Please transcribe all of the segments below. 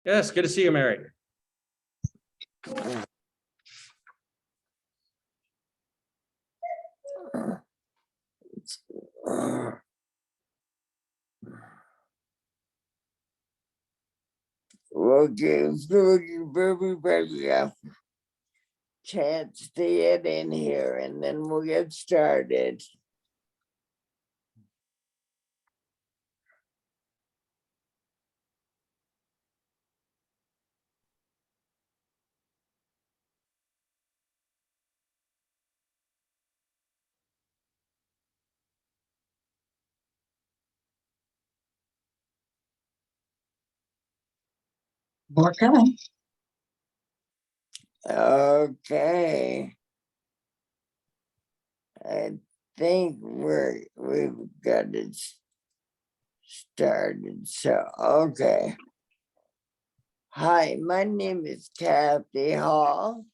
Yes, good to see you, Mary. We'll give everybody a chance to get in here and then we'll get started. More coming. Okay. I think we've got it started. So okay. Hi, my name is Kathy Hall,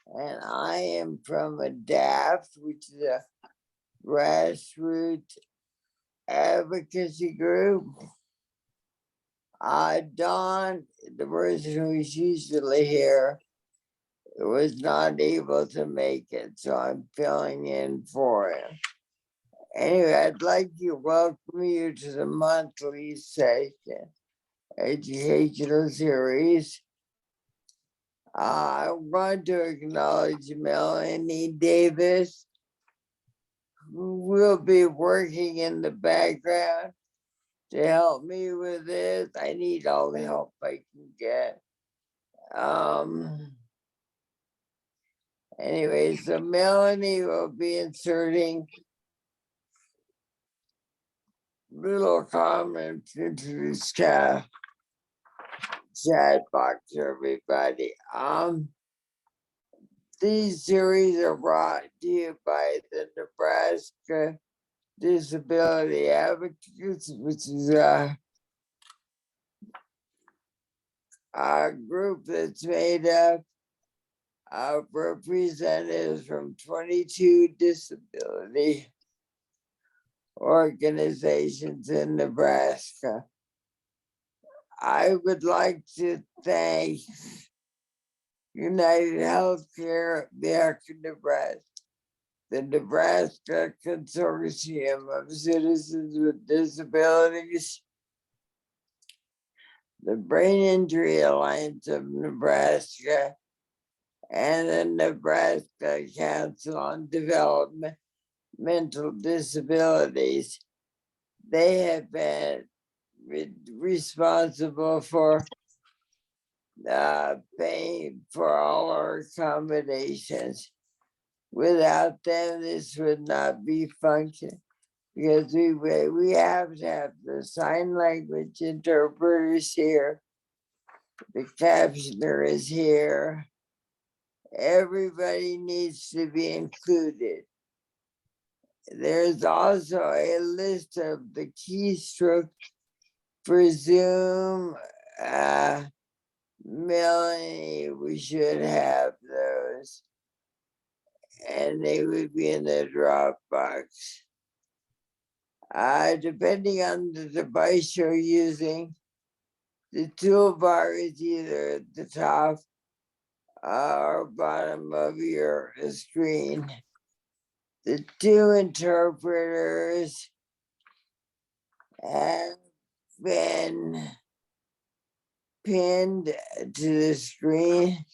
and I am from ADAPT, which is a grassroots advocacy group. Don, the person who's usually here, was not able to make it, so I'm filling in for him. Anyway, I'd like to welcome you to the monthly session educational series. I want to acknowledge Melanie Davis, who will be working in the background to help me with this. I need all the help I can get. Anyway, so Melanie will be inserting little comments into the chat box, everybody. These series are brought to you by the Nebraska Disability Advocates, which is a group that's made up of representatives from 22 disability organizations in Nebraska. I would like to thank United Healthcare, the Nebraska Consortium of Citizens with Disabilities, the Brain Injury Alliance of Nebraska, and the Nebraska Council on Developmental Disabilities. They have been responsible for paying for all our accommodations. Without them, this would not be functioning because we have to have the sign language interpreters here, the captioner is here. Everybody needs to be included. There's also a list of the keystrokes for Zoom. Melanie, we should have those. And they would be in the Dropbox. Depending on the device you're using, the toolbar is either at the top or bottom of your screen. The two interpreters have been pinned to the screen,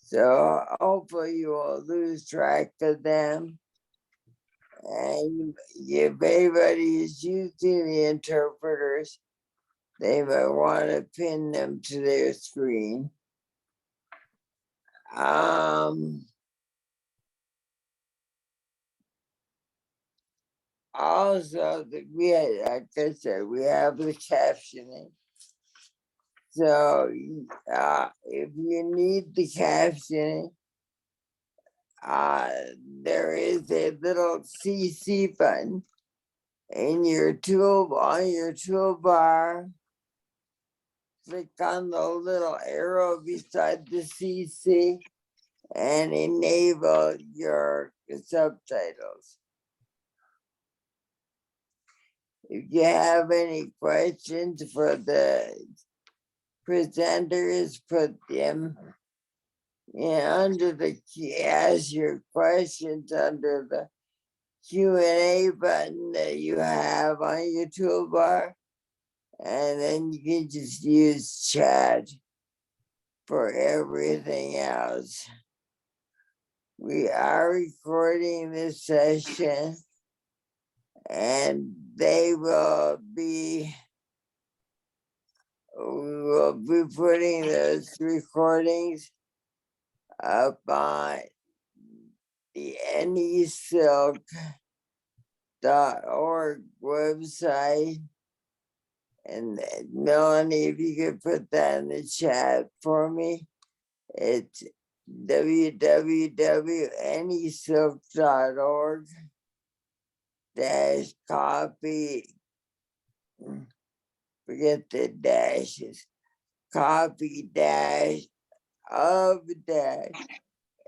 so hopefully you won't lose track of them. And if anybody is using the interpreters, they might want to pin them to their screen. Also, like I said, we have the captioning. So if you need the captioning, there is a little CC button in your toolbar. Click on the little arrow beside the CC and enable your subtitles. If you have any questions for the presenters put them under the ask your questions under the Q&A button that you have on your toolbar, and then you can just use chat for everything else. We are recording this session, and we will be putting those recordings up on the nesilk.org website. And Melanie, if you could put that in the chat for me, it's www.nesilk.org -copy, forget the dashes, copy -of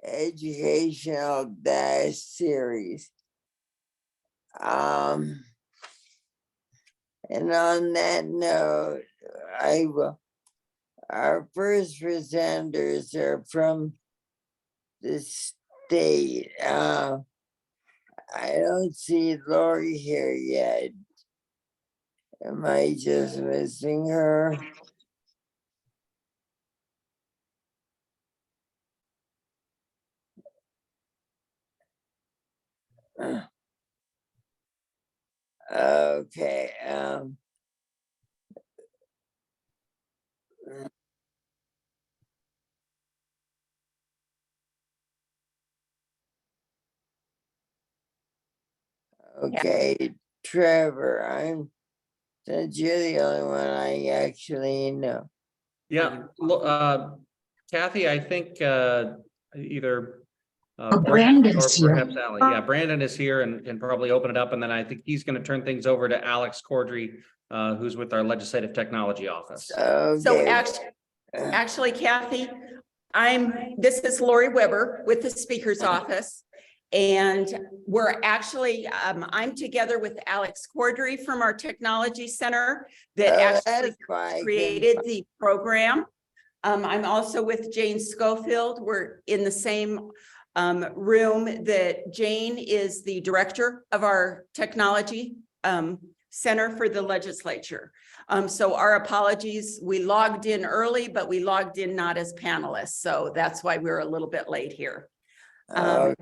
educational series. And on that note, our first presenters are from the state. I don't see Lori here yet. Am I just missing her? Okay. Okay, Trevor, since you're the only one I actually know. Yeah, Kathy, I think either Brandon's or perhaps Allie. Yeah, Brandon is here and can probably open it up, and then I think he's going to turn things over to Alex Cordry, who's with our Legislative Technology Office. Okay. So actually, Kathy, this is Lori Weber with the Speaker's Office. And we're actually, I'm together with Alex Cordry from our Technology Center that actually created the program. I'm also with Jane Schofield. We're in the same room that Jane is the director of our Technology Center for the Legislature. So our apologies, we logged in early, but we logged in not as panelists. So that's why we're a little bit late here. So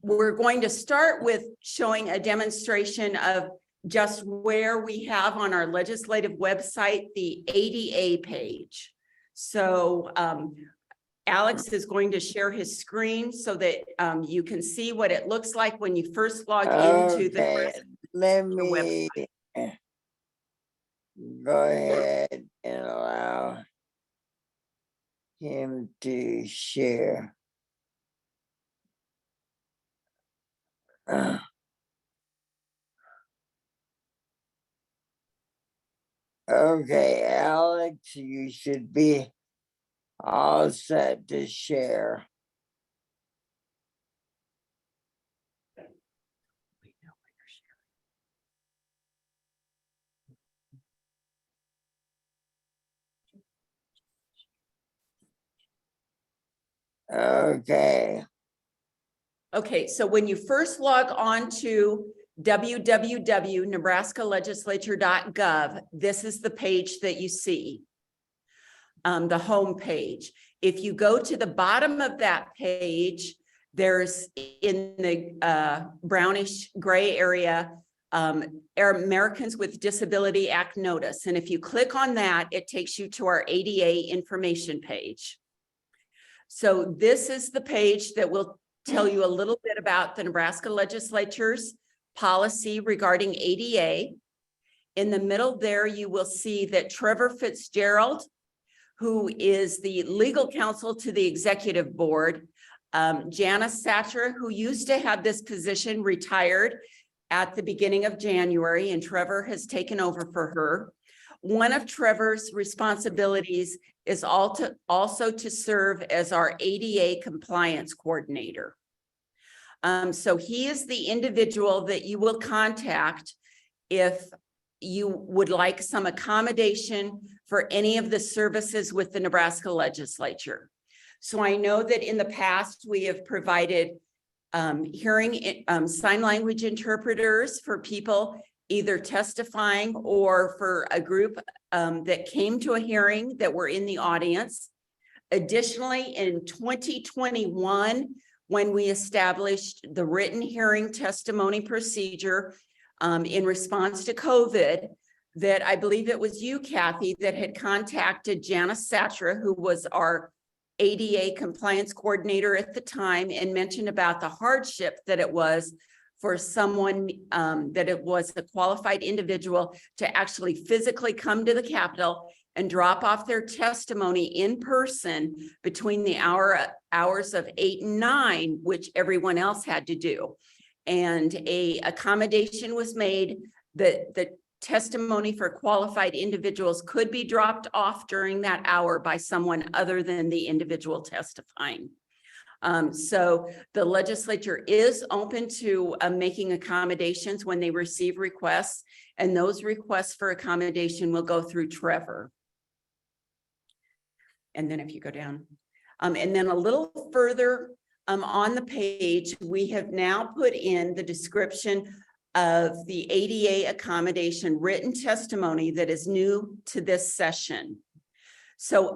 we're going to start with showing a demonstration of just where we have on our legislative website, the ADA page. So Alex is going to share his screen so that you can see what it looks like when you first log into the website. Go ahead and allow him to share. Okay, Alex, you should be all set to share. Okay. Okay, so when you first log on to www.nebraskalegislature.gov, this is the page that you see, the home page. If you go to the bottom of that page, there's in the brownish gray area, Americans with Disability Act notice. And if you click on that, it takes you to our ADA information page. So this is the page that will tell you a little bit about the Nebraska Legislature's policy regarding ADA. In the middle there, you will see that Trevor Fitzgerald, who is the legal counsel to the executive board, Janice Satcher, who used to have this position, retired at the beginning of January, and Trevor has taken over for her. One of Trevor's responsibilities is also to serve as our ADA compliance coordinator. So he is the individual that you will contact if you would like some accommodation for any of the services with the Nebraska legislature. So I know that in the past, we have provided hearing sign language interpreters for people either testifying or for a group that came to a hearing that were in the audience. Additionally, in 2021, when we established the written hearing testimony procedure in response to COVID, that I believe it was you, Kathy, that had contacted Janice Satra, who was our ADA compliance coordinator at the time, and mentioned about the hardship that it was for someone, that it was a qualified individual to actually physically come to the Capitol and drop off their testimony in person between the hours of 8 and 9, which everyone else had to do. And a accommodation was made that the testimony for qualified individuals could be dropped off during that hour by someone other than the individual testifying. So the legislature is open to making accommodations when they receive requests, and those requests for accommodation will go through Trevor. And then if you go down, and then a little further on the page, we have now put in the description of the ADA accommodation written testimony that is new to this session. So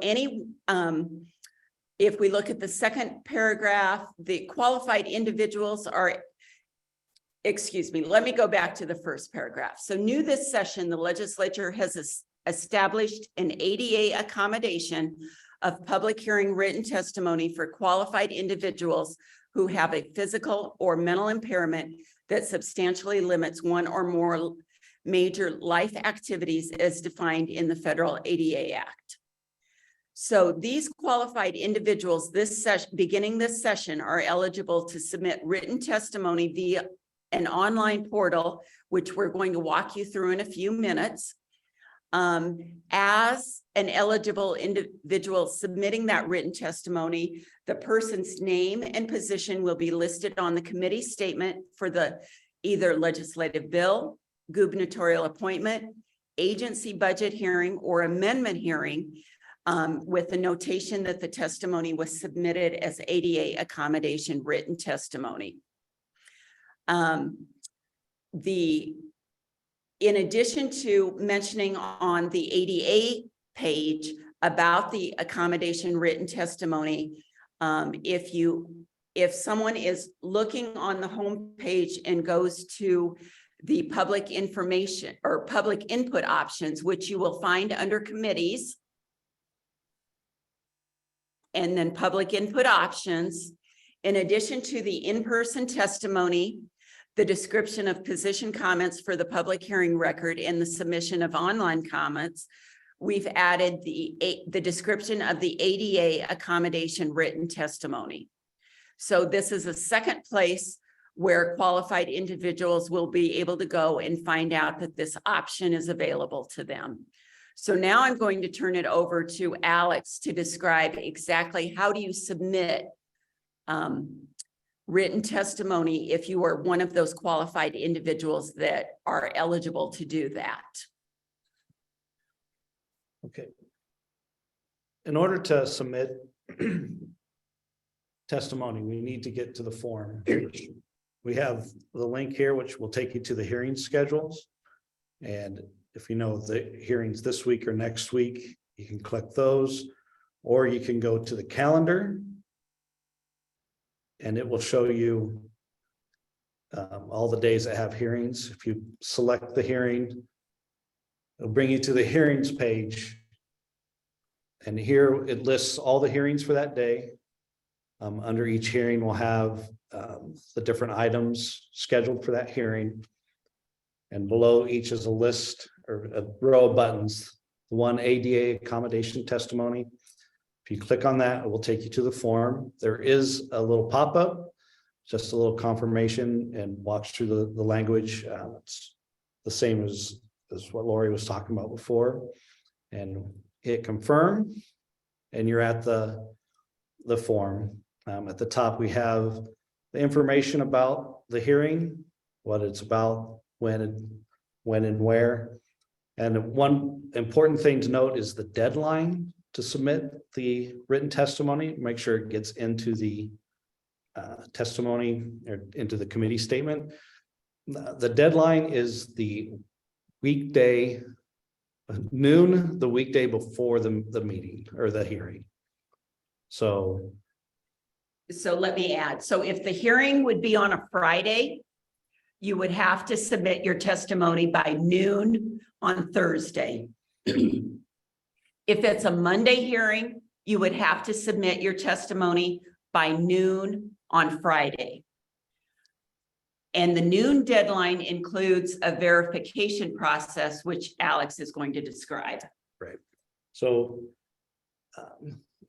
if we look at the second paragraph, the qualified individuals are, excuse me, let me go back to the first paragraph. So new this session, the legislature has established an ADA accommodation of public hearing written testimony for qualified individuals who have a physical or mental impairment that substantially limits one or more major life activities as defined in the federal ADA Act. So these qualified individuals beginning this session are eligible to submit written testimony via an online portal, which we're going to walk you through in a few minutes. As an eligible individual submitting that written testimony, the person's name and position will be listed on the committee statement for the either legislative bill, gubernatorial appointment, agency budget hearing, or amendment hearing, with the notation that the testimony was submitted as ADA accommodation written testimony. In addition to mentioning on the ADA page about the accommodation written testimony, if someone is looking on the home page and goes to the public information or public input options, which you will find under committees, and then public input options, in addition to the in-person testimony, the description of position comments for the public hearing record, and the submission of online comments, we've added the description of the ADA accommodation written testimony. So this is a second place where qualified individuals will be able to go and find out that this option is available to them. So now I'm going to turn it over to Alex to describe exactly how do you submit written testimony if you are one of those qualified individuals that are eligible to do that. Okay. In order to submit testimony, we need to get to the form. We have the link here, which will take you to the hearing schedules. And if you know the hearings this week or next week, you can click those, or you can go to the calendar and it will show you all the days that have hearings. If you select the hearing, it'll bring you to the hearings page. And here it lists all the hearings for that day. Under each hearing, we'll have the different items scheduled for that hearing. And below each is a list or a row of buttons. The one ADA accommodation testimony. If you click on that, it will take you to the form. There is a little pop-up, just a little confirmation, and walks through the language. It's the same as what Lori was talking about before. And hit confirm, and you're at the form. At the top, we have the information about the hearing, what it's about, when and where. And one important thing to note is the deadline to submit the written testimony. Make sure it gets into the testimony or into the committee statement. The deadline is the weekday, noon, the weekday before the meeting or the hearing. So let me add, so if the hearing would be on a Friday, you would have to submit your testimony by noon on Thursday. If it's a Monday hearing, you would have to submit your testimony by noon on Friday. And the noon deadline includes a verification process, which Alex is going to describe. right. So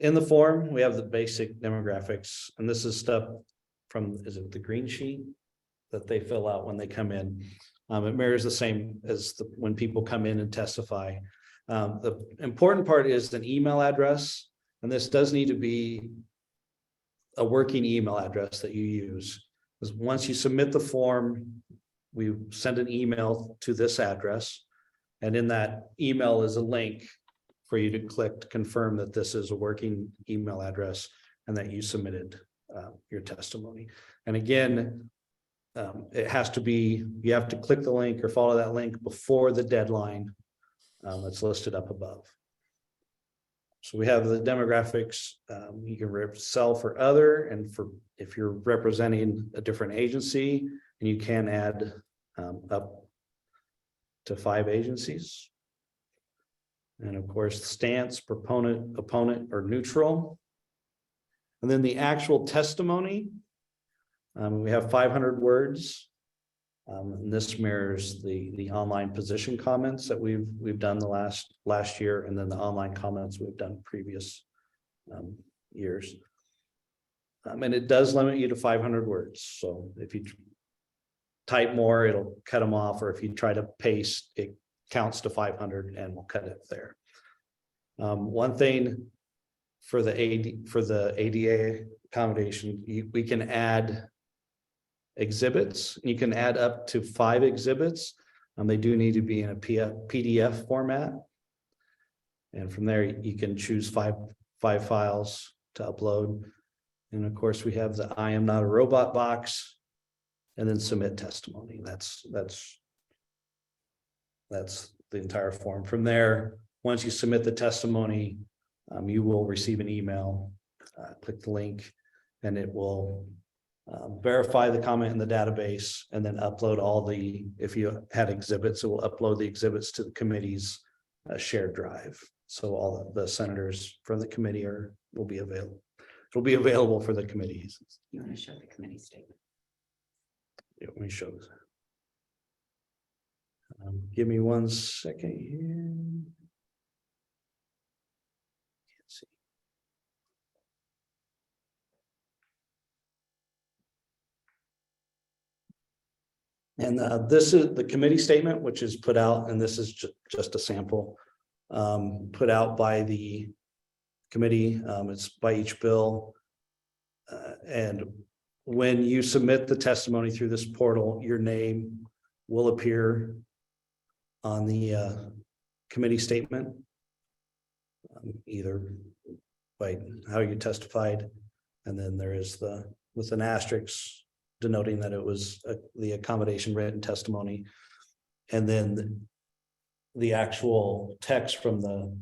in the form, we have the basic demographics, and this is stuff from, is it the green sheet that they fill out when they come in? It mirrors the same as when people come in and testify. The important part is an email address, and this does need to be a working email address that you use. Because once you submit the form, we send an email to this address, and in that email is a link for you to click to confirm that this is a working email address and that you submitted your testimony. And again, it has to be, you have to click the link or follow that link before the deadline that's listed up above. So we have the demographics. You can self or other, and for if you're representing a different agency, and you can add up to 5 agencies. And of course, stance, proponent, opponent, or neutral. And then the actual testimony, we have 500 words. And this mirrors the online position comments that we've done the last year, and then the online comments we've done previous years. And it does limit you to 500 words. So if you type more, it'll cut them off, or if you try to paste, it counts to 500 and we'll cut it there. One thing for the ADA accommodation, we can add exhibits. You can add up to 5 exhibits. They do need to be in a PDF format. And from there, you can choose five files to upload. And of course, we have the I am not a robot box, and then submit testimony. That's the entire form. From there, once you submit the testimony, you will receive an email. Click the link, and it will verify the comment in the database, and then upload all the, if you had exhibits, it will upload the exhibits to the committee's shared drive. So all of the senators from the committee will be available. It'll be available for the committees. You want to show the committee statement? Yeah, let me show this. Give me 1 second here. Can't see. And this is the committee statement, which is put out, and this is just a sample put out by the committee. It's by each bill. And when you submit the testimony through this portal, your name will appear on the committee statement, either by how you testified, and then there is with an asterisk denoting that it was the accommodation written testimony, and then the actual text from the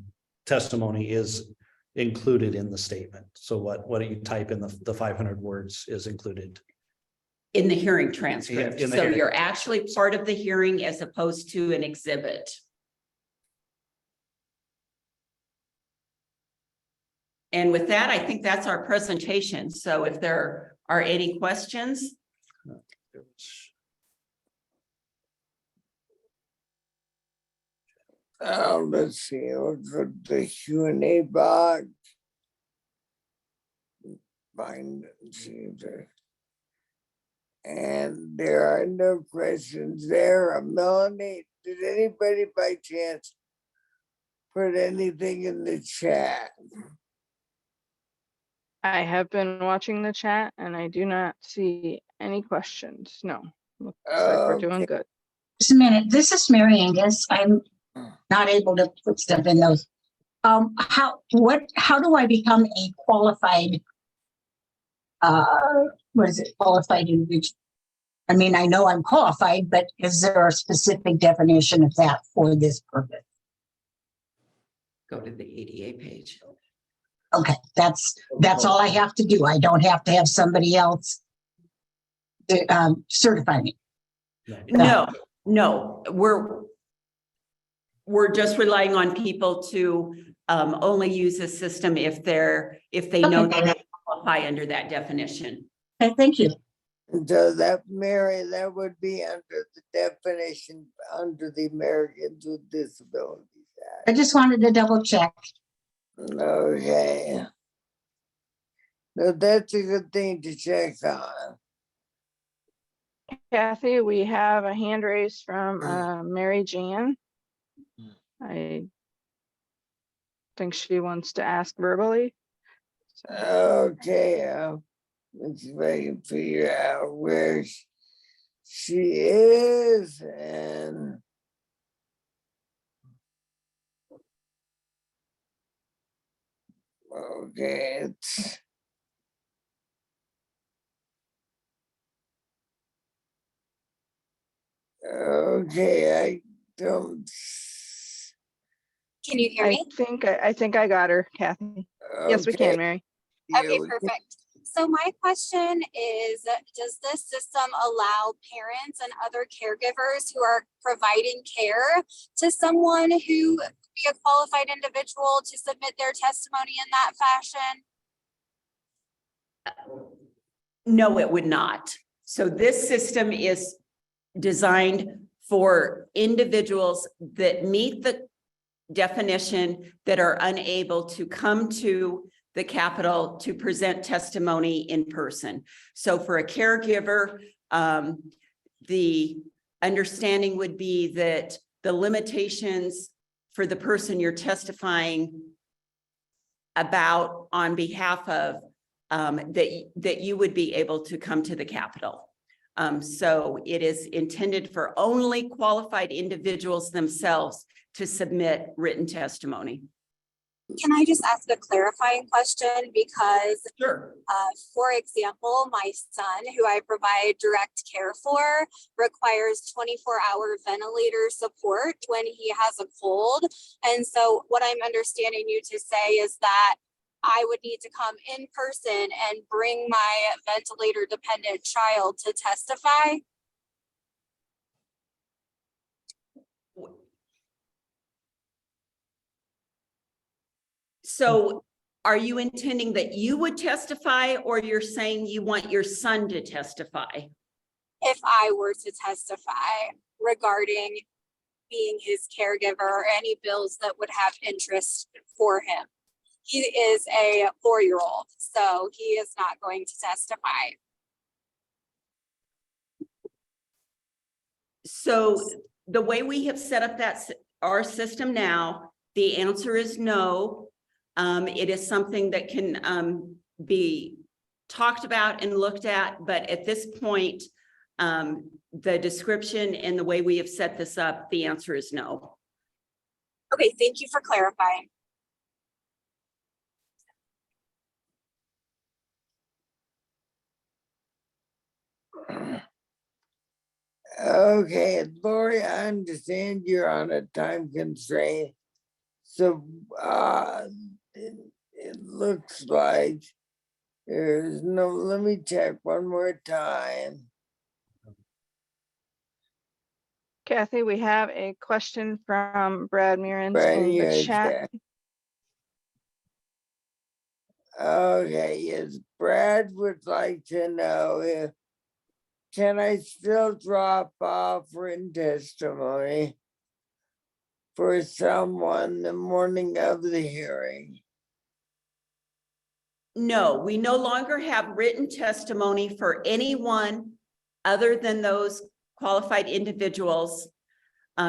testimony is included in the statement. So what do you type in the 500 words is included in the hearing transcript. In the So hearing. you're actually part of the hearing as opposed to an exhibit. And with that, I think that's our presentation. So if there are any questions. Let's see, look for the Q&A box. Find and see if there. And there are no questions there. Melanie, did anybody by chance put anything in the chat? I have been watching the chat and I do not see any questions. No, looks like we're doing Okay. good. Just a minute. This is Mary Angus. I'm not able to put stuff in those. How do I become a qualified, what is it, qualified individual? I mean, I know I'm qualified, but is there a specific definition of that for this purpose? Go to the ADA page. Okay, that's all I have to do. I don't have to have somebody else to, certify me. No, we're just relying on people to only use the system if they know Okay. they qualify under that definition. Okay, thank you. So that, Mary, that would be under the definition, under the Americans with Disabilities I Act. just wanted to double check. Okay. No, that's a good thing to check on. Kathy, we have a hand raised from Mary Jan. I think she wants to ask verbally. Okay, let's see if I can figure out where she is and. Okay, okay, I don't. Can you hear me? I think I got her, Kathy. Yes, we Okay, can, Mary. yeah, Okay, we can- perfect. So my question is, does this system allow parents and other caregivers who are providing care to someone who would be a qualified individual to submit their testimony in that fashion? No, it would not. So this system is designed for individuals that meet the definition that are unable to come to the Capitol to present testimony in person. So for a caregiver, the understanding would be that the limitations for the person you're testifying about on behalf of, that you would be able to come to the Capitol. So it is intended for only qualified individuals themselves to submit written testimony. Can I just ask a clarifying question? Because Sure. for example, my son, who I provide direct care for, requires 24-hour ventilator support when he has a cold. And so what I'm understanding you to say is that I would need to come in person and bring my ventilator dependent child to testify. So are you intending that you would testify, or you're saying you want your son to testify? If I were to testify regarding being his caregiver or any bills that would have interest for him. He is a 4-year-old, so he is not going to testify. So the way we have set up our system now, the answer is no. It is something that can be talked about and looked at, but at this point, the description and the way we have set this up, the answer is no. Okay, thank you for clarifying. Okay, Lori, I understand you're on a time constraint. So it looks like there's no, let me check one more time. Kathy, we have a question from Brad Mearns Brad, in you're the chat. Okay, yes, Brad would like to know if, can I still drop off written testimony for someone the morning of the hearing? No, we no longer have written testimony for anyone other than those qualified individuals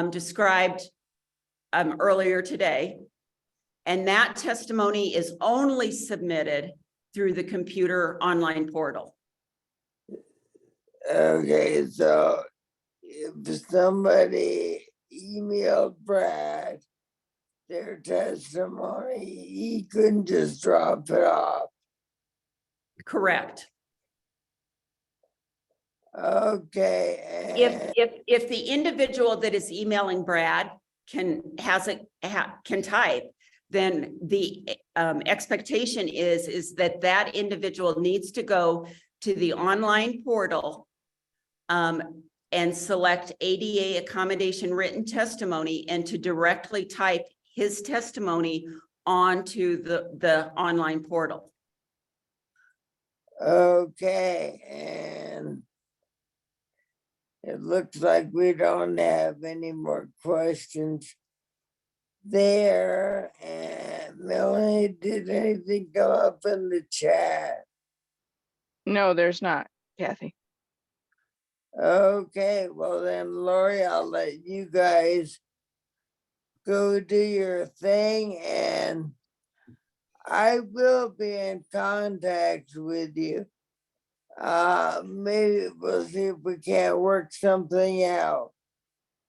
described earlier today. And that testimony is only submitted through the computer online portal. Okay, so if somebody emailed Brad their testimony, he couldn't just drop it off. Correct. Okay, If the individual that is emailing Brad can type, then the expectation is that individual needs to go to the online portal and select ADA accommodation written testimony and to directly type his testimony onto the online portal. okay, and it looks like we don't have any more questions there. And Melanie, did anything come up in the chat? No, there's not, Kathy. Okay, well then, Lori, I'll let you guys go do your thing, and I will be in contact with you. Maybe we'll see if we can't work something out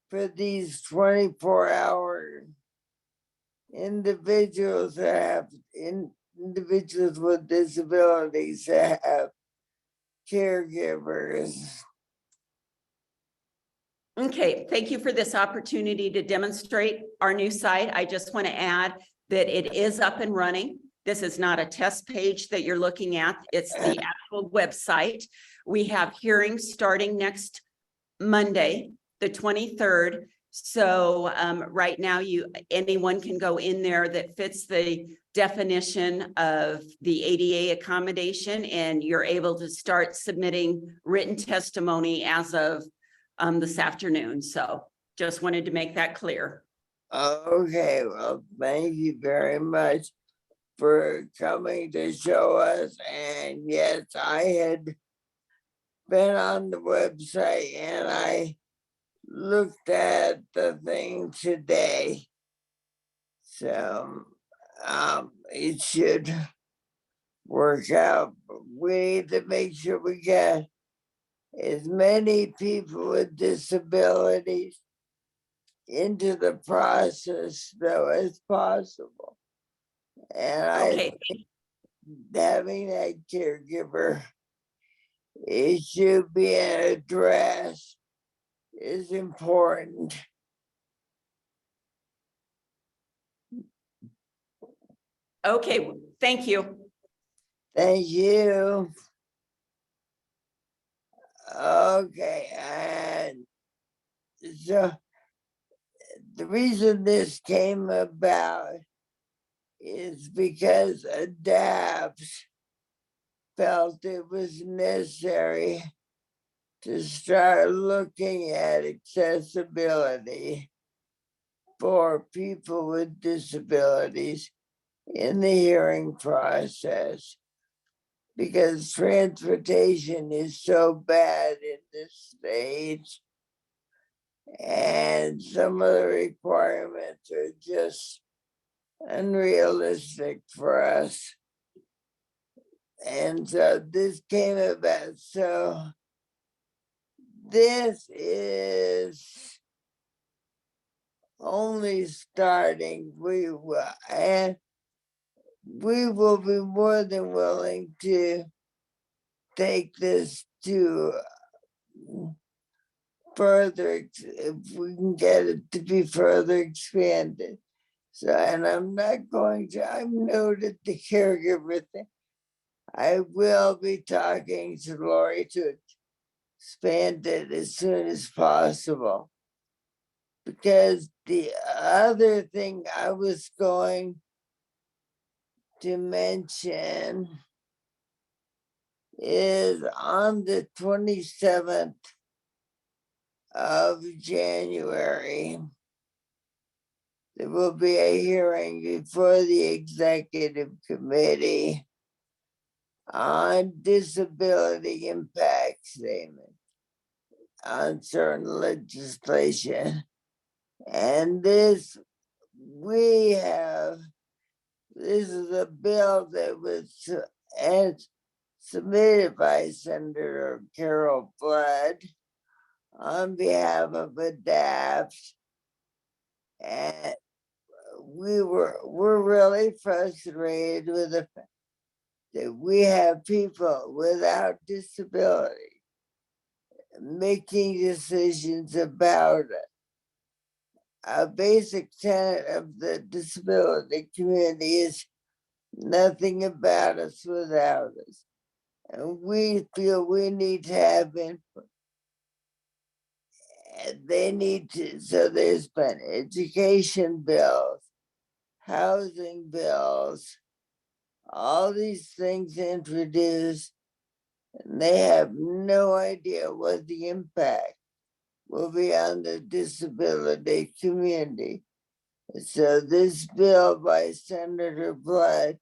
for these 24-hour individuals that have individuals with disabilities that have caregivers. Okay, thank you for this opportunity to demonstrate our new site. I just want to add that it is up and running. This is not a test page that you're looking at. It's the actual website. We have hearings starting next Monday, the 23rd. So right now, anyone can go in there that fits the definition of the ADA accommodation, and you're able to start submitting written testimony as of this afternoon. So just wanted to make that clear. Okay, well, thank you very much for coming to show us. And yes, I had been on the website and I looked at the thing today. So it should work out. We need to make sure we get as many people with disabilities into the process though as possible. And Okay. having that caregiver issue being addressed is important. Okay, thank you. Thank you. Okay, and so the reason this came about is because ADAPT felt it was necessary to start looking at accessibility for people with disabilities in the hearing process, because transportation is so bad in this state and some of the requirements are just unrealistic for us. And so this came about. So this is only starting. We will be more than willing to take this to further, if we can get it to be further expanded. So, and I'm not going to, I'm noted the caregiver thing. I will be talking to Lori to expand it as soon as possible. Because the other thing I was going to mention is on the 27th of January, there will be a hearing before the executive committee on disability impact statement on certain legislation. And this is a bill that was submitted by Senator Carol Flood on behalf of ADAPT And we're really frustrated with the fact that we have people without disability making decisions about it. A basic tenet of the disability community is nothing about us without us. And we feel we need to have input. And they need to, so there's been education bills, housing bills, all these things introduced, and they have no idea what the impact will be on the disability community. So this bill by Senator Blood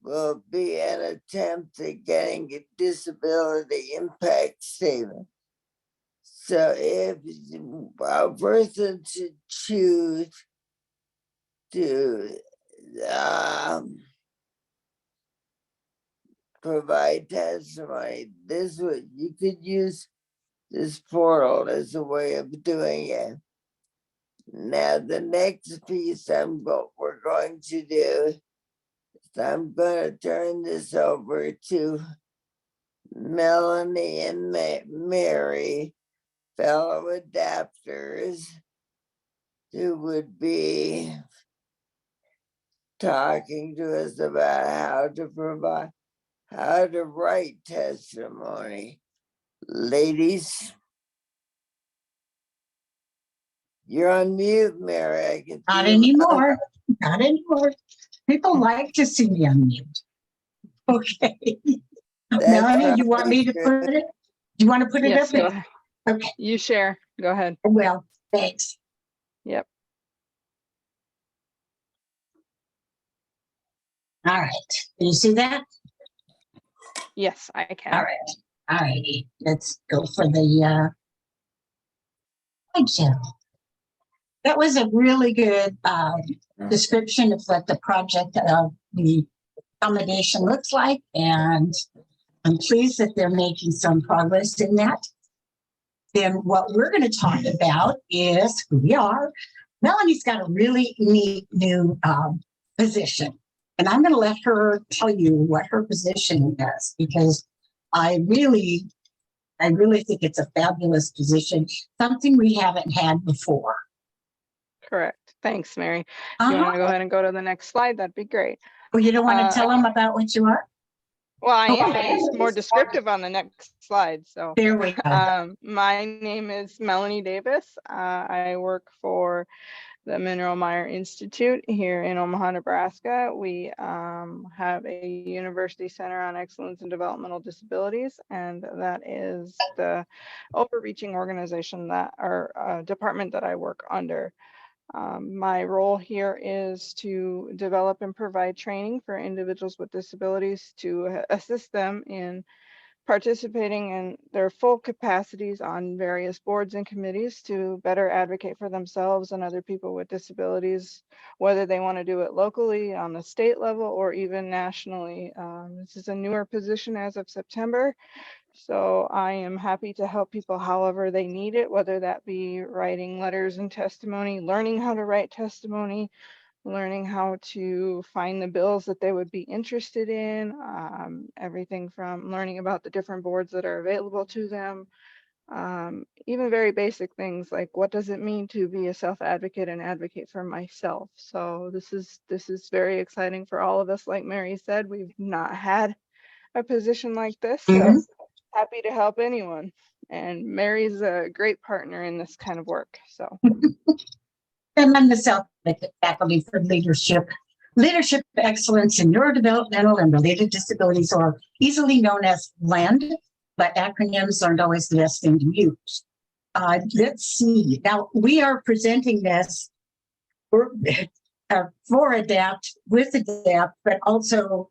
will be an attempt at getting a disability impact statement. So if a person should choose to provide testimony, this would, you could use this portal as a way of doing it. Now the next piece we're going to do is I'm going to turn this over to Melanie and Mary, fellow adapters, who would be talking to us about how to write testimony. Ladies, you're on mute, Mary. I can Not see you. anymore. Not anymore. People like to see me on mute. Okay. That's Melanie, you want me to probably put it? Do you want to put it Yes, up go there? ahead. Okay, You share. Go ahead. well, thanks. Yep. All right. Can you see that? Yes, I All can. right. All righty. Let's go for the slideshow. That was a really good description of what the project of the accommodation looks like, and I'm pleased that they're making some progress in that. Then what we're going to talk about is who we are. Melanie's got a really neat new position, and I'm going to let her tell you what her position is, because I really think it's a fabulous position, something we haven't had before. Correct. Thanks, Mary. If you want to go ahead and go to the next slide, that'd be great. Well, you don't want to tell them about what you are? Well, I am, but Okay. it's more descriptive on the next slide. So There we go. my name is Melanie Davis. I work for the Monroe Meyer Institute here in Omaha, Nebraska. We have a University Center on Excellence in Developmental Disabilities, and that is the overreaching organization that, or department that I work under. My role here is to develop and provide training for individuals with disabilities to assist them in participating in their full capacities on various boards and committees to better advocate for themselves and other people with disabilities, whether they want to do it locally on the state level or even nationally. This is a newer position as of September. So I am happy to help people however they need it, whether that be writing letters and testimony, learning how to write testimony, learning how to find the bills that they would be interested in, everything from learning about the different boards that are available to them, even very basic things like what does it mean to be a self-advocate and advocate for myself. So this is very exciting for all of us. Like Mary said, we've not had a position like this, so happy to help anyone. And Mary's a great partner in this kind of work. So. And I'm the faculty for leadership excellence in neurodevelopmental and related disabilities, or easily known as LEND, but acronyms aren't always the best thing to use. Let's see. Now we are presenting this for ADAPT, with ADAPT, but also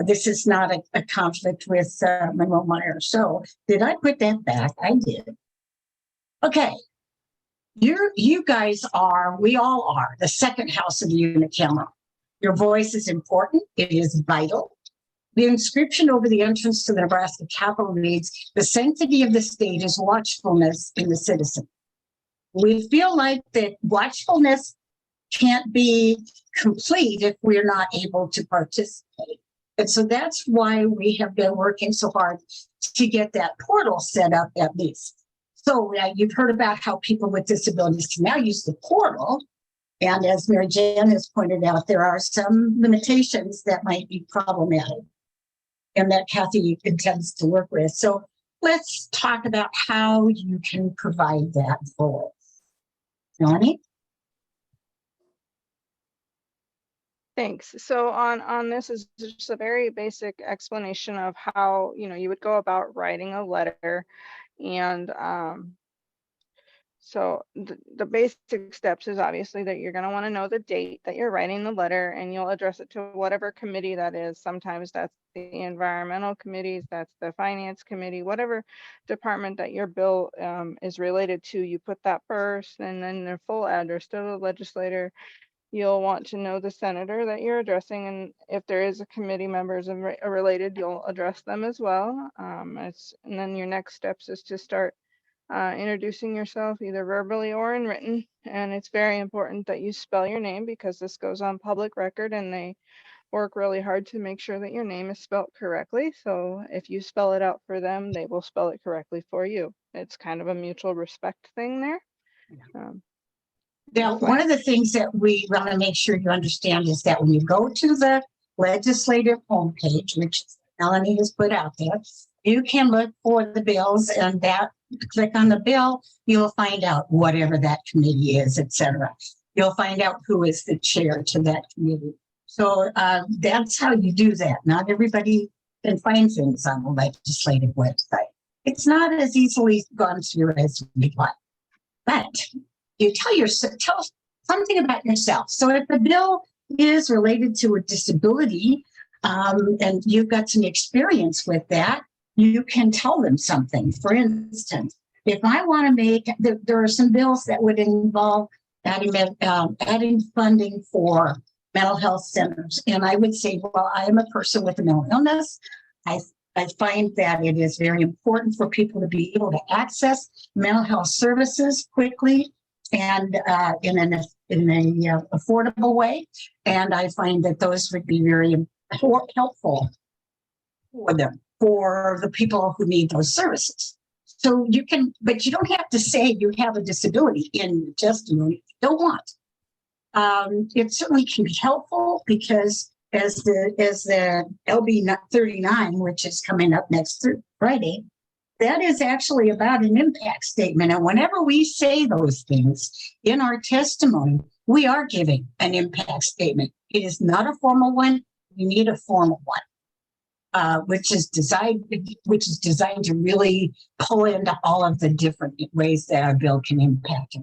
this is not a conflict with Monroe Meyer. So did I put that back? I did. Okay. You guys are, we all are, the second house of the unicameral. Your voice is important. It is vital. The inscription over the entrance to the Nebraska Capitol reads, "The sanctity of the state is watchfulness in the citizen." We feel like that watchfulness can't be complete if we're not able to participate. And so that's why we have been working so hard to get that portal set up at least. So you've heard about how people with disabilities can now use the portal. And as Mary Jan has pointed out, there are some limitations that might be problematic and that Kathy intends to work with. So let's talk about how you can provide that for us. Melanie? Thanks. So on this is just a very basic explanation of how, you would go about writing a letter. And so the basic steps is obviously that you're going to want to know the date that you're writing the letter, and you'll address it to whatever committee that is. Sometimes that's the environmental committees, that's the finance committee, whatever department that your bill is related to, you put that first, and then the full address to the legislator. You'll want to know the senator that you're addressing, and if there is a committee members related, you'll address them as well. And then your next steps is to start introducing yourself either verbally or in written. And it's very important that you spell your name, because this goes on public record and they work really hard to make sure that your name is spelled correctly. So if you spell it out for them, they will spell it correctly for you. It's kind of a mutual respect thing there. Now, one of the things that we want to make sure you understand is that when you go to the legislative homepage, which Melanie has put out there, you can look for the bills, and that click on the bill, you'll find out whatever that committee is, etc. You'll find out who is the chair to that committee. So that's how you do that. Not everybody can find things on the legislative website. It's not as easily gone through as we'd like, but you tell something about yourself. So if the bill is related to a disability, and you've got some experience with that, you can tell them something. For instance, if I want to make, there are some bills that would involve adding funding for mental health centers. And I would say, well, I am a person with a mental illness. I find that it is very important for people to be able to access mental health services quickly and in an affordable way. And I find that those would be very helpful for them, for the people who need those services. So you can, but you don't have to say you have a disability in your testimony if you don't want. It certainly can be helpful, because as the LB 39, which is coming up next Friday, that is actually about an impact statement. And whenever we say those things in our testimony, we are giving an impact statement. It is not a formal one. You need a formal one, which is designed to really pull into all of the different ways that our bill can impact it.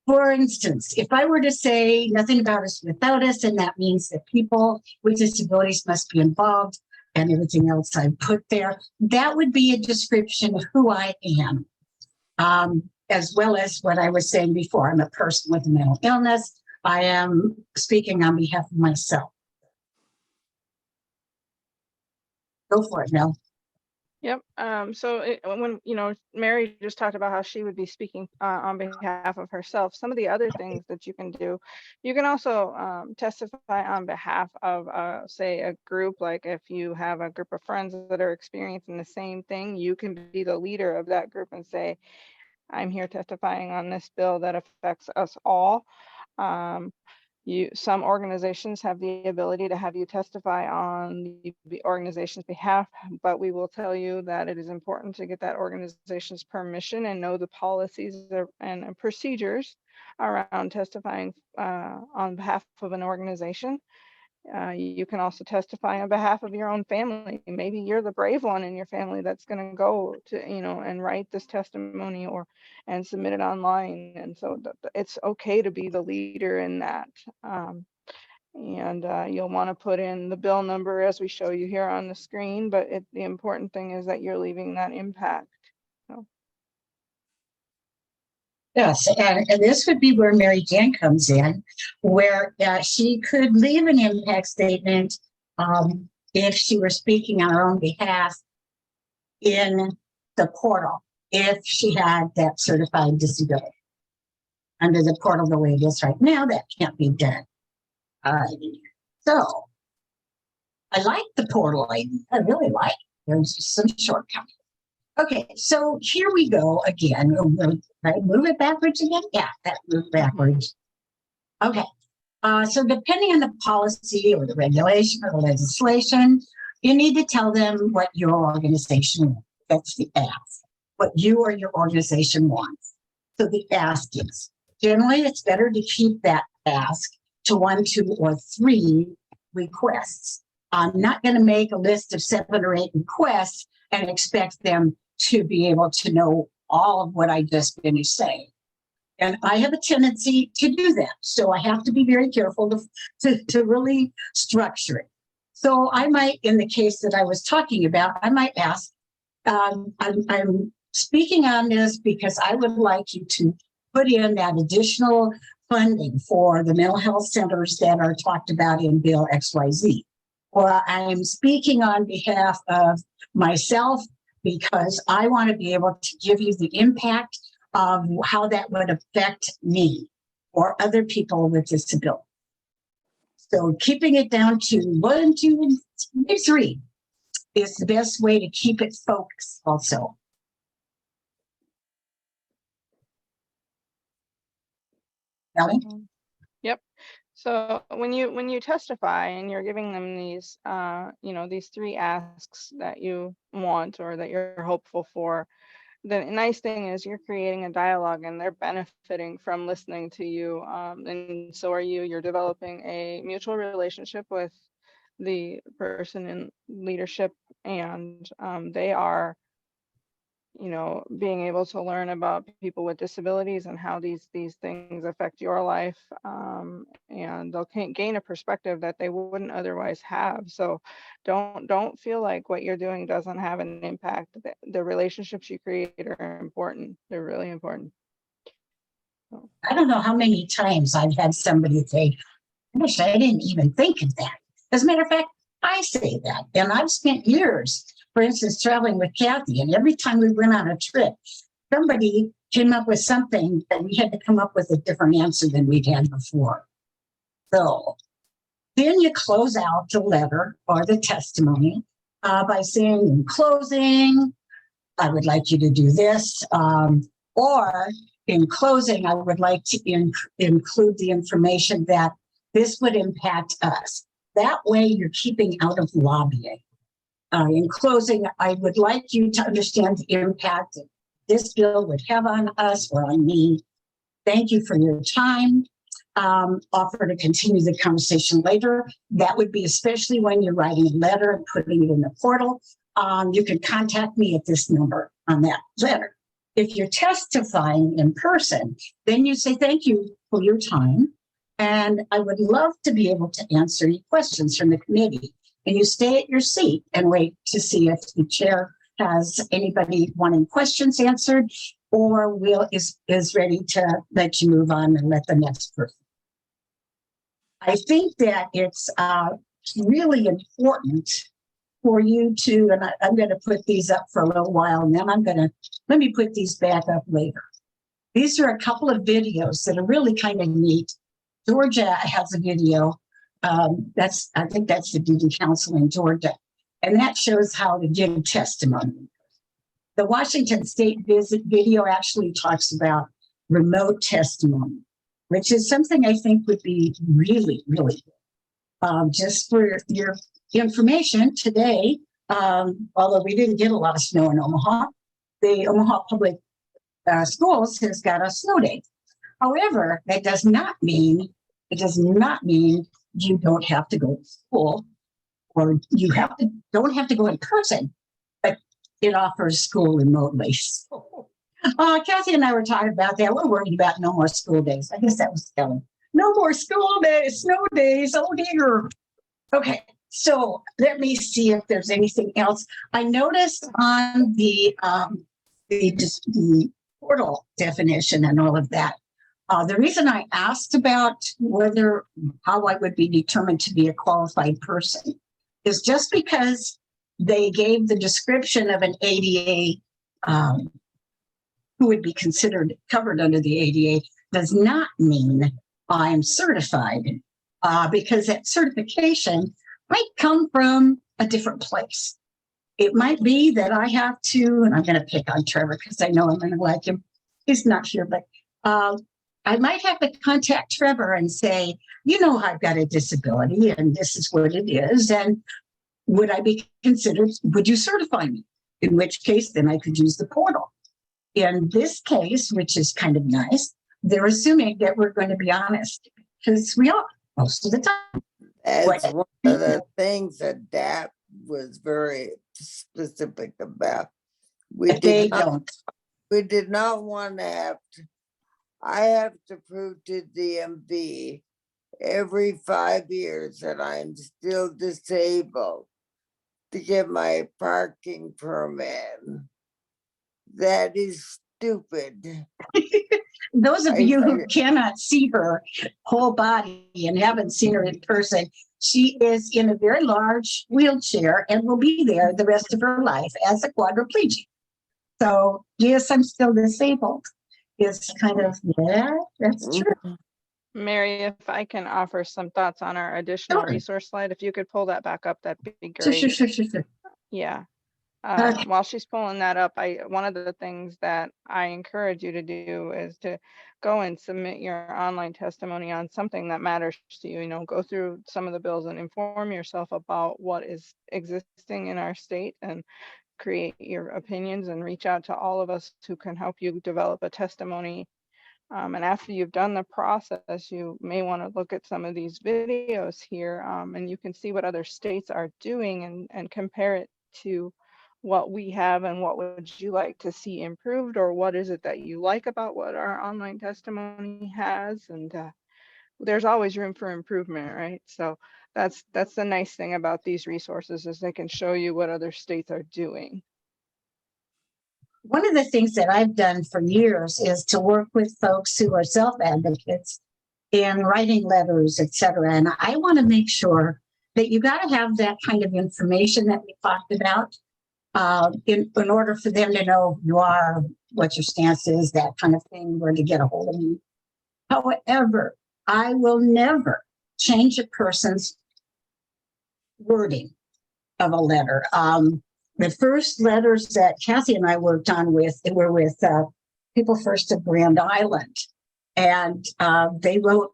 For instance, if I were to say nothing about us without us, and that means that people with disabilities must be involved, and everything else I put there, that would be a description of who I am, as well as what I was saying before. I'm a person with a mental illness. I am speaking on behalf of myself. Go for it, Mel. Yep. When Mary just talked about how she would be speaking on behalf of herself, some of the other things that you can do, you can also testify on behalf of, say, a group. Like if you have a group of friends that are experiencing the same thing, you can be the leader of that group and say, I'm here testifying on this bill that affects us all. Some organizations have the ability to have you testify on the organization's behalf, but we will tell you that it is important to get that organization's permission and know the policies and procedures around testifying on behalf of an organization. You can also testify on behalf of your own family. Maybe you're the brave one in your family that's going to go to, and write this testimony and submit it online. And so it's okay to be the leader in that. You'll want to put in the bill number as we show you here on the screen, but the important thing is that you're leaving that impact. So. Yes, and this would be where Mary Jan comes in, where she could leave an impact statement if she were speaking on her own behalf in the portal, if she had that certified disability. under the portal the way it is right now, that can't be done. All right. So I like the portal. I really like it. There's some shortcomings. Okay, so here we go again. Right, move it backwards again. Yeah, that move backwards. Okay. So depending on the policy or the regulation or the legislation, you need to tell them what your organization wants. That's the ask. What you or your organization wants. So the ask is, generally it's better to keep that ask to 1, 2, or 3 requests. I'm not going to make a list of 7 or 8 requests and expect them to be able to know all of what I just finished saying. And I have a tendency to do that. So I have to be very careful to really structure it. So I might, in the case that I was talking about, I might ask, I'm speaking on this because I would like you to put in that additional funding for the mental health centers that are talked about in Bill XYZ. Or I'm speaking on behalf of myself because I want to be able to give you the impact of how that would affect me or other people with disability. So keeping it down to 1, 2, 3 is the best way to keep it focused also. Ellie? Yep. So when you testify and you're giving them these, these 3 asks that you want or that you're hopeful for, the nice thing is you're creating a dialogue and they're benefiting from listening to you. And so are you. You're developing a mutual relationship with the person in leadership, and they are, being able to learn about people with disabilities and how these things affect your life, and they'll gain a perspective that they wouldn't otherwise have. So don't feel like what you're doing doesn't have an impact. The relationships you create are important. They're really important. I don't know how many times I've had somebody say, gosh, I didn't even think of that. As a matter of fact, I say that. And I've spent years, for instance, traveling with Kathy, and every time we went on a trip, somebody came up with something that we had to come up with a different answer than we'd had before. So then you close out the letter or the testimony by saying, in closing, I would like you to do this. Or in closing, I would like to include the information that this would impact us. That way you're keeping out of lobbying. In closing, I would like you to understand the impact that this bill would have on us or on me. Thank you for your time. Offer to continue the conversation later. That would be especially when you're writing a letter and putting it in the portal. You can contact me at this number on that letter. If you're testifying in person, then you say thank you for your time. And I would love to be able to answer any questions from the committee. And you stay at your seat and wait to see if the chair has anybody wanting questions answered or is ready to let you move on and let the next person. I think that it's really important for you to, and I'm going to put these up for a little while, and then let me put these back up later. These are a couple of videos that are really kind of neat. Georgia has a video. I think that's the Duty Council in Georgia. And that shows how to give testimony. The Washington State video actually talks about remote testimony, which is something I think would be really, really good. Just for your information today, although we didn't get a lot of snow in Omaha, the Omaha Public Schools has got a snow day. However, that does not mean you don't have to go to school, or don't have to go in person, but it offers school remotely. So, Kathy and I were talking about that. We're worried about no more school days. I guess that was Kelly. No more school days, snow days. Oh dear. Okay, so let me see if there's anything else. I noticed on the portal definition and all of that. The reason I asked about how I would be determined to be a qualified person is just because they gave the description of an ADA who would be considered covered under the ADA, does not mean I'm certified, because that certification might come from a different place. It might be that I have to, and I'm going to pick on Trevor because I know I'm going to like him. He's not here, but I might have to contact Trevor and say, you know, I've got a disability and this is what it is. And would I be considered, would you certify me? In which case, then I could use the portal. In this case, which is kind of nice, they're assuming that we're going to be honest, because we are most of the time. That's one of the things that DAP was very specific about. But they don't. We did not want to have to, I have to prove to DMV every 5 years that I'm still disabled to get my parking permit. That is stupid. Those of you who cannot see her whole body and haven't seen her in person, she is in a very large wheelchair and will be there the rest of her life as a quadriplegic. So yes, I'm still disabled. It's kind of, yeah, that's true. Mary, if I can offer some thoughts on our additional Sure. resource slide, if you could pull that back up, that'd be Sure, great. sure. Yeah. Okay. While she's pulling that up, one of the things that I encourage you to do is to go and submit your online testimony on something that matters to you. You know, go through some of the bills and inform yourself about what is existing in our state and create your opinions and reach out to all of us who can help you develop a testimony. And after you've done the process, you may want to look at some of these videos here, and you can see what other states are doing and compare it to what we have and what would you like to see improved, or what is it that you like about what our online testimony has. And there's always room for improvement, right? So that's the nice thing about these resources, is they can show you what other states are doing. One of the things that I've done for years is to work with folks who are self-advocates in writing letters, et cetera. And I want to make sure that you got to have that kind of information that we talked about in order for them to know who you are, what your stance is, that kind of thing, where to get a hold of you. However, I will never change a person's wording of a letter. The first letters that Kathy and I worked on were with People First of Grand Island, and they wrote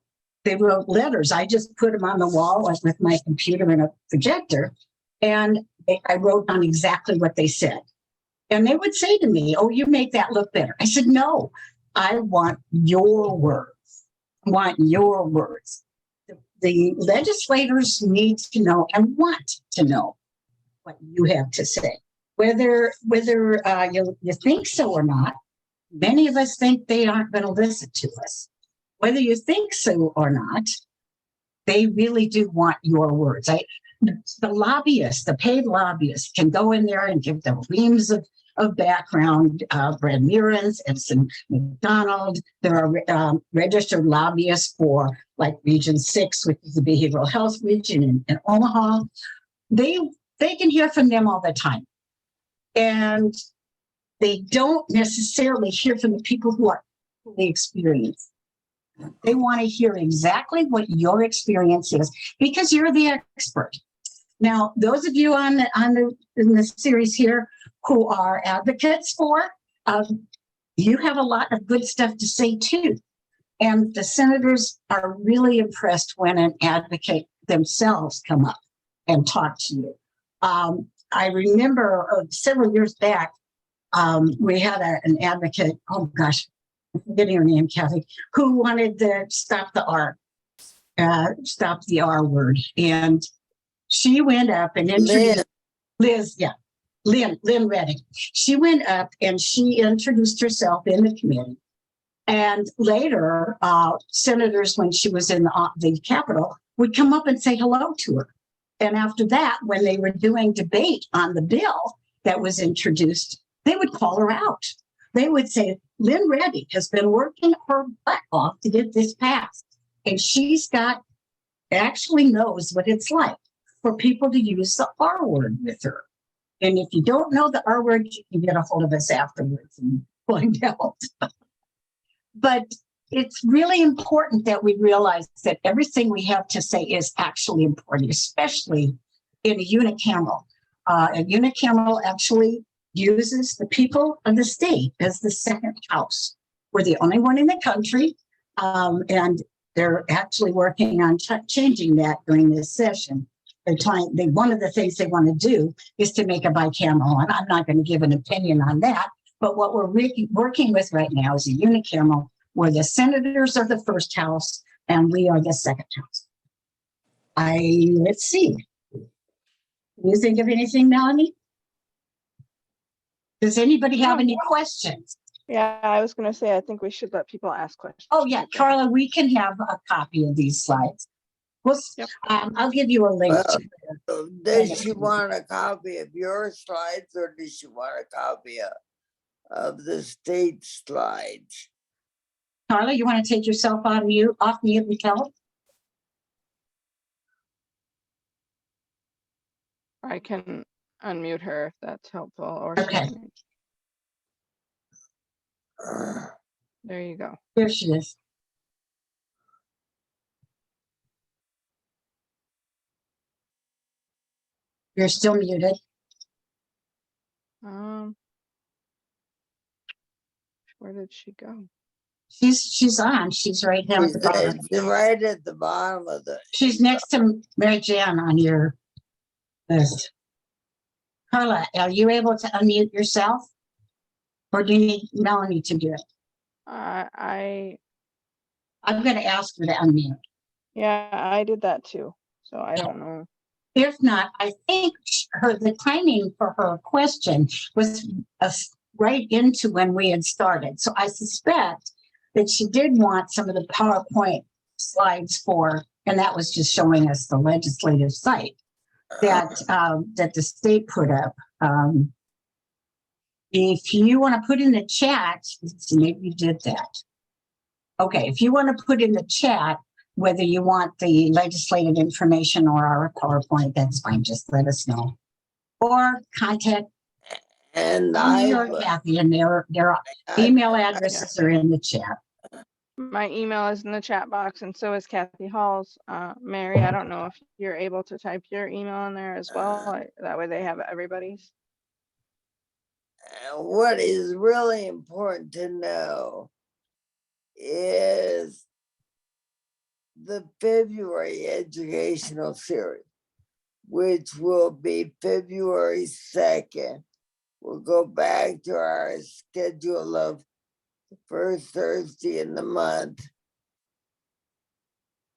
letters. I just put them on the wall with my computer and a projector, and I wrote on exactly what they said. And they would say to me, "Oh, you make that look better." I said, "No, I want your words. I want your words." The legislators need to know and want to know what you have to say, whether you think so or not. Many of us think they aren't going to listen to us. Whether you think so or not, they really do want your words. The lobbyists, the paid lobbyists, can go in there and give them reams of background. Brad Mearens, Edson McDonald. There are registered lobbyists for like Region 6, which is the behavioral health region in Omaha. They can hear from them all the time. And they don't necessarily hear from the people who are fully experienced. They want to hear exactly what your experience is because you're the expert. Now, those of you in the series here who are advocates for, you have a lot of good stuff to say too. And the senators are really impressed when an advocate themselves come up and talk to you. I remember several years back, we had an advocate, oh gosh, I'm forgetting her name, Kathy, who wanted to stop the R word. And she went up and introduced Lynn Redding. She went up and she introduced herself in the committee. And later, senators, when she was in the Capitol, would come up and say hello to her. And after that, when they were doing debate on the bill that was introduced, they would call her out. They would say, Lynn Redding has been working her butt off to get this passed. And she's actually knows what it's like for people to use the R word with her. And if you don't know the R word, you can get a hold of us afterwards and find out. But it's really important that we realize that everything we have to say is actually important, especially in a unicameral. A unicameral actually uses the people of the state as the second house. We're the only one in the country, and they're actually working on changing that during this session. One of the things they want to do is to make a bicameral, and I'm not going to give an opinion on that. But what we're working with right now is a unicameral, where the senators are the first house and we are the second house. Let's see. Do you think of anything, Melanie? Does anybody have any questions? Yeah, I was gonna say, I think we should let people ask questions. Oh yeah, Carla, we can have a copy of these slides. Yep. I'll give you a link. Does she want a copy of your slides, or does she want a copy of the state slides? Carla, you want to take yourself off mute and tell? I can unmute her if that's helpful, or Okay. There you go. There she is. You're still muted. Where did she go? She's on. She's right down at the bottom. She's right at the bottom of the. She's next to Mary Jan on your list. Carla, are you able to unmute yourself? Or do you need Melanie to do it? I'm going to ask her to unmute. Yeah, I did that too. So I don't know. If not, I think the timing for her question was right into when we had started. So I suspect that she did want some of the PowerPoint slides and that was just showing us the legislative site that the state put up. If you want to put in the chat, let's see, maybe you did that. Okay, if you want to put in the chat whether you want the legislative information or our PowerPoint, that's fine. Just let us know. Or contact and me or Kathy, and their email addresses are in the chat. My email is in the chat box, and so is Kathy Hall's. Mary, I don't know if you're able to type your email in there as well. That way they have everybody's. What is really important to know is the February educational series, which will be February 2nd. We'll go back to our schedule of the first Thursday in the month.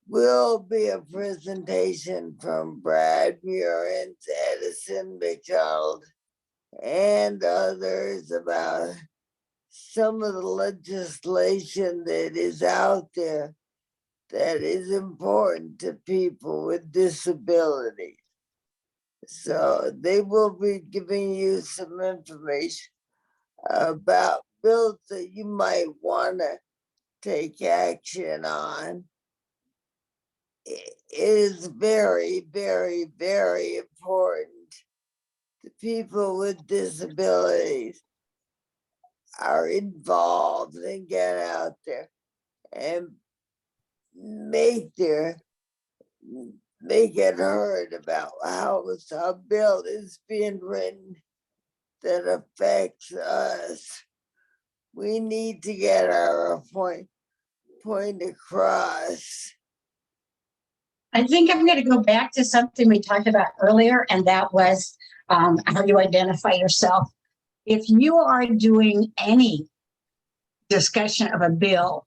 Will be a presentation from Brad Murins, Edison McDonald, and others about some of the legislation that is out there that is important to people with disabilities. So they will be giving you some information about bills that you might want to take action on. It is very, very, very important. The people with disabilities are involved and get out there and make it heard about how a bill is being written that affects us. We need to get our point across. I think I'm going to go back to something we talked about earlier, and that was how you identify yourself. If you are doing any discussion of a bill,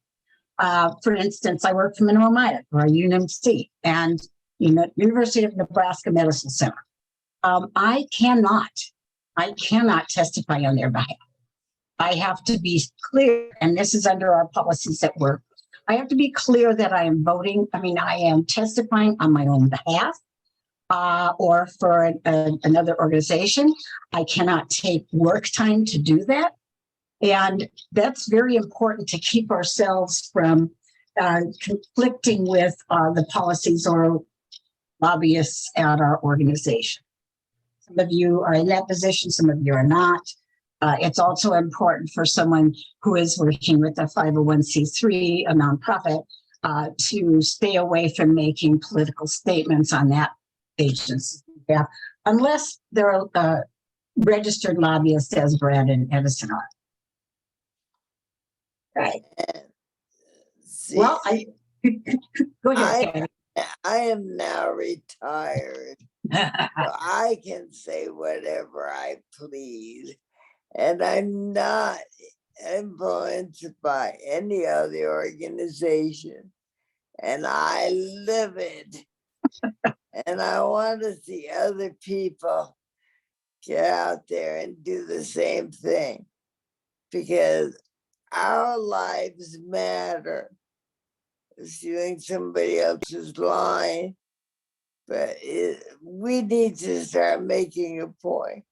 for instance, I work for Mineral Maya or UNMC and University of Nebraska Medical Center. I cannot testify on their behalf. I have to be clear, and this is under our policies at work. I have to be clear that I am testifying on my own behalf or for another organization. I cannot take work time to do that. And that's very important to keep ourselves from conflicting with the policies or lobbyists at our organization. Some of you are in that position, some of you are not. It's also important for someone who is working with a 501c3, a nonprofit, to stay away from making political statements on that agency. Yeah, unless they're registered lobbyists, as Brad and Edison are. Right. See, Well, go ahead. I am now retired, Karen. so I can say whatever I please, and I'm not influenced by any other organization, and I live it. And I want to see other people get out there and do the same thing, because our lives matter. Stealing somebody else's line, but we need to start making a point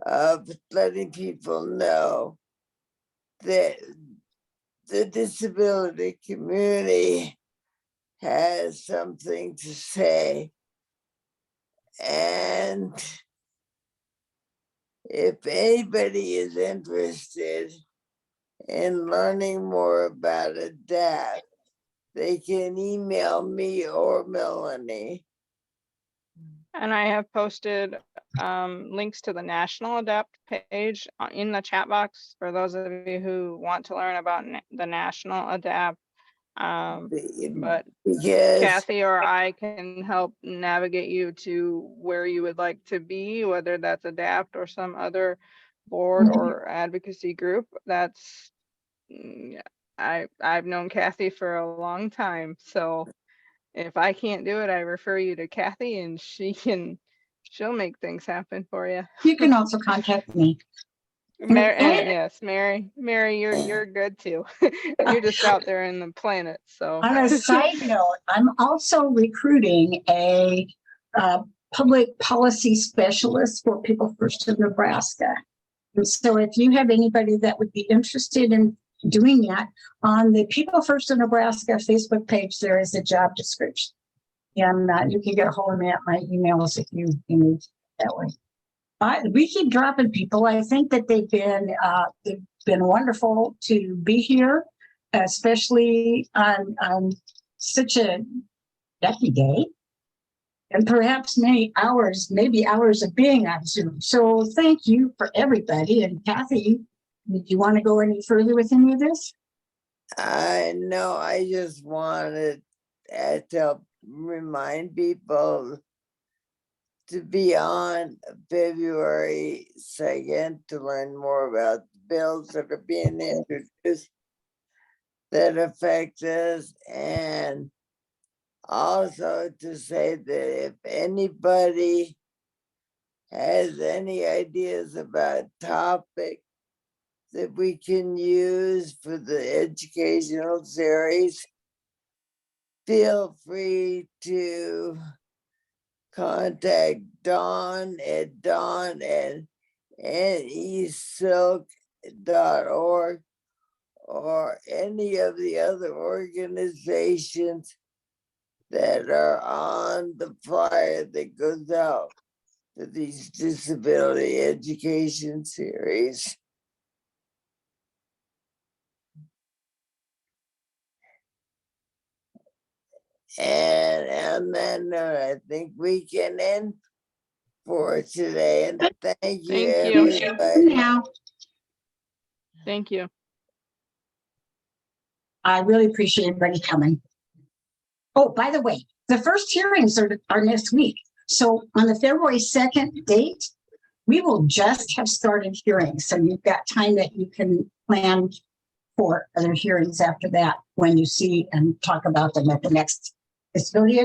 of letting people know that the disability community has something to say. And if anybody is interested in learning more about ADAPT, they can email me or Melanie. And I have posted links to the National ADAPT page in the chat box for those of you who want to learn about the National ADAPT. But Because Kathy or I can help navigate you to where you would like to be, whether that's ADAPT or some other board or advocacy group. That's, I've known Kathy for a long time, so if I can't do it, I refer you to Kathy and she'll make things happen for you. You can also contact me. Yes, Mary, you're good too. You're just out there in the planet, so. On a side note, I'm also recruiting a public policy specialist for People First of Nebraska. And so if you have anybody that would be interested in doing that, on the People First of Nebraska Facebook page, there is a job description. And you can get a hold of me at my emails if you need that way. We keep dropping people. I think that they've been wonderful to be here, especially on such a lucky day, and perhaps maybe hours of being on Zoom. So thank you for everybody. And Kathy, do you want to go any further with any of this? I know, I just wanted to help remind people to be on February 2nd to learn more about the bills that are being introduced that affect us, and also to say that if anybody has any ideas about topic that we can use for the educational series, feel free to contact Dawn at nesilk.org or any of the other organizations that are on the flyer that goes out for these disability education series. And on that note, I think we can end for today. And thank you, Thank you. everybody. Now, Thank you. I really appreciate everybody coming. Oh, by the way, the first hearings are next week. So on the February 2nd date, we will just have started hearings. So you've got time that you can plan for other hearings after that when you see and talk about them at the next disability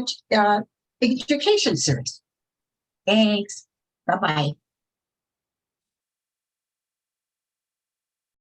education series. Thanks. Bye-bye.